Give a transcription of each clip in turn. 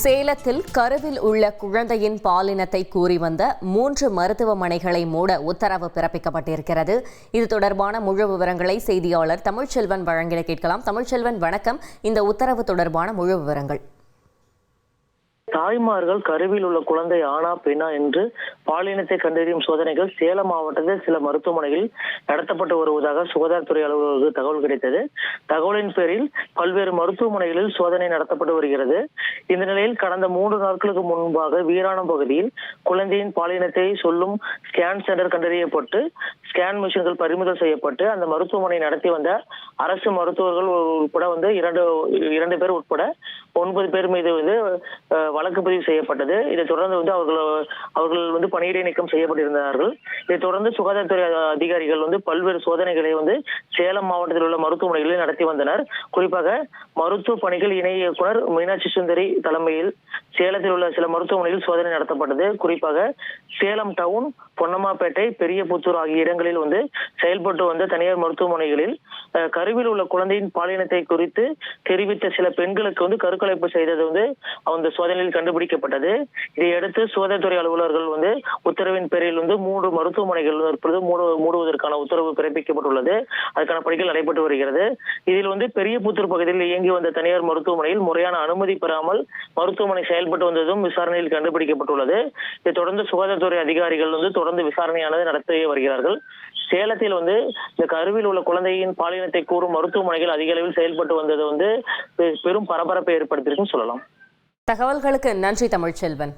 சேலத்தில் கருவில் உள்ள குழந்தையின் பாலினத்தை கூறி வந்த 3 மருத்துவமனைகளை மூட உத்தரவு பிறப்பிக்கப்பட்டிருக்கிறது. இது தொடர்பான முழு விவரங்களை செய்தியாளர் தமிழ்ச்செல்வன் வழங்கிட கேட்கலாம். தமிழ்ச்செல்வன், வணக்கம். இந்த உத்தரவு தொடர்பான முழு விவரங்கள். தாய்மார்கள் கருவில் உள்ள குழந்தை ஆணா பெண்ணா என்று பாலினத்தை கண்டறியும் சோதனைகள் சேலம் மாவட்டத்தில் சில மருத்துவமனைகளில் நடத்தப்பட்டு வருவதாக சுகாதாரத்துறை அலுவலர்களுக்கு தகவல் கிடைத்தது. தகவலின் பேரில் பல்வேறு மருத்துவமனைகளில் சோதனை நடத்தப்பட்டு வருகிறது. இந்த நிலையில் கடந்த 3 நாட்களுக்கு முன்பாக வீராணம் பகுதியில் குழந்தையின் பாலினத்தை சொல்லும் ஸ்கேன் சென்டர் கண்டறியப்பட்டு ஸ்கேன் மிஷின்கள் பறிமுதல் செய்யப்பட்டு அந்த மருத்துவமனை நடத்தி வந்த அரசு மருத்துவர்கள் உட்பட இரண்டு பேர் உட்பட 9 பேர் மீது வழக்கு பதிவு செய்யப்பட்டது. இதைத் தொடர்ந்து அவர்கள் பணியிடை நீக்கம் செய்யப்பட்டிருந்தார்கள். இதைத் தொடர்ந்து சுகாதாரத்துறை அதிகாரிகள் பல்வேறு சோதனைகளை சேலம் மாவட்டத்தில் உள்ள மருத்துவமனைகளில் நடத்தி வந்தனர். குறிப்பாக மருத்துவ பணிகள் இணை இயக்குனர் மீனாட்சி சுந்தரி தலைமையில் சேலத்தில் உள்ள சில மருத்துவமனையில் சோதனை நடத்தப்பட்டது. குறிப்பாக சேலம் டவுன், பொன்னம்மாப்பேட்டை, பெரியபுத்தூர் ஆகிய இடங்களில் செயல்பட்டு வந்த தனியார் மருத்துவமனைகளில் கருவில் உள்ள குழந்தையின் பாலினத்தை குறித்து தெரிவித்த சில பெண்களுக்கு கருக்கலைப்பு செய்தது அந்த சோதனையில் கண்டுபிடிக்கப்பட்டது. இதையடுத்து சுகாதாரத்துறை அலுவலர்கள் உத்தரவின் பேரில் 3 மருத்துவமனைகள் மூடுவதற்கான உத்தரவு பிறப்பிக்கப்பட்டுள்ளது. அதுக்கான பணிகள் நடைபெற்று வருகிறது. இதில் பெரியபுத்தூர் பகுதியில் இயங்கி வந்த தனியார் மருத்துவமனையில் முறையான அனுமதி பெறாமல் மருத்துவமனை செயல்பட்டு வந்ததும் விசாரணையில் கண்டுபிடிக்கப்பட்டுள்ளது. இதைத் தொடர்ந்து சுகாதாரத்துறை அதிகாரிகள் தொடர்ந்து விசாரணையானது நடத்தி வருகிறார்கள். சேலத்தில் இந்த கருவில் உள்ள குழந்தையின் பாலினத்தை கூறும் மருத்துவமனைகள் அதிக அளவில் செயல்பட்டு வந்தது பெரும் பரபரப்பை ஏற்படுத்தியிருக்கும் சொல்லலாம். தகவல்களுக்கு நன்றி தமிழ்ச்செல்வன்.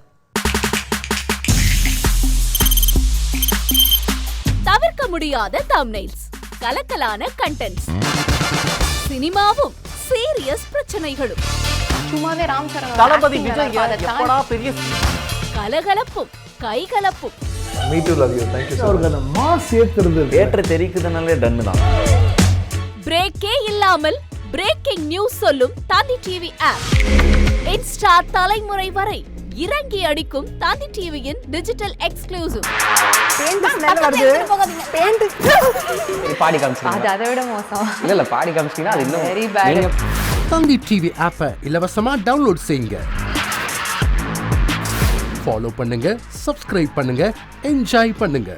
தவிர்க்க முடியாத தம்ப்நெயில்ஸ், கலக்கலான கண்டென்ட்ஸ், சினிமாவும் சீரியஸ் பிரச்சனைகளும், சும்மாவே ராம் சரண் தளபதி விஜய் எப்படா பெரிய கலகலப்பும் கைகலப்பும். Me too love you. Thank you. அவர்களை மாஸ் ஏத்துறது ஏற்ற தெரிக்குதுனாலே டன் தான். பிரேக்கே இல்லாமல் பிரேக்கிங் நியூஸ் சொல்லும் தந்தி டிவி ஆப். இன்ஸ்டா தலைமுறை வரை இறங்கி அடிக்கும் தந்தி டிவியின் டிஜிட்டல் எக்ஸ்க்ளூசிவ். பாடி காமிச்சீங்க, அது அதை விட மோசம். இல்ல பாடி காமிச்சீங்கன்னா அது இன்னும் வெரி பேட். தந்தி டிவி ஆப்பை இலவசமா டவுன்லோட் செய்யுங்க. ஃபாலோ பண்ணுங்க, சப்ஸ்கிரைப் பண்ணுங்க, என்ஜாய் பண்ணுங்க.